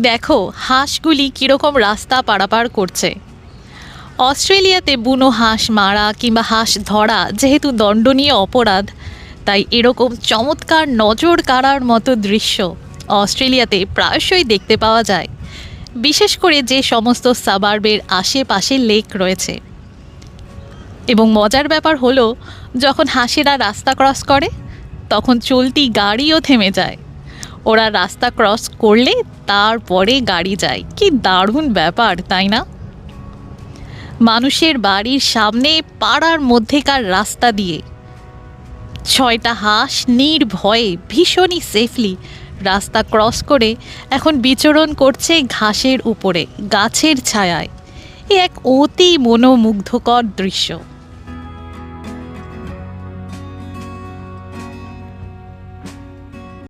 দেখো হাঁসগুলি কীরকম রাস্তা পারাপার করছে। অস্ট্রেলিয়াতে বুনো হাঁস মারা কিংবা হাঁস ধরা যেহেতু দণ্ডনীয় অপরাধ, তাই এরকম চমৎকার নজর কাড়ার মতো দৃশ্য অস্ট্রেলিয়াতে প্রায়শই দেখতে পাওয়া যায়, বিশেষ করে যে সমস্ত সাবার্বের আশেপাশে লেক রয়েছে। এবং মজার ব্যাপার হলো, যখন হাঁসেরা রাস্তা ক্রস করে তখন চলতি গাড়িও থেমে যায়। ওরা রাস্তা ক্রস করলে তারপরে গাড়ি যায়। কি দারুণ ব্যাপার, তাই না? মানুষের বাড়ির সামনে পাড়ার মধ্যেকার রাস্তা দিয়ে 6টা হাঁস নির্ভয়ে ভীষণই সেফলি রাস্তা ক্রস করে এখন বিচরণ করছে ঘাসের উপরে, গাছের ছায়ায়। এ এক অতি মনোমুগ্ধকর দৃশ্য।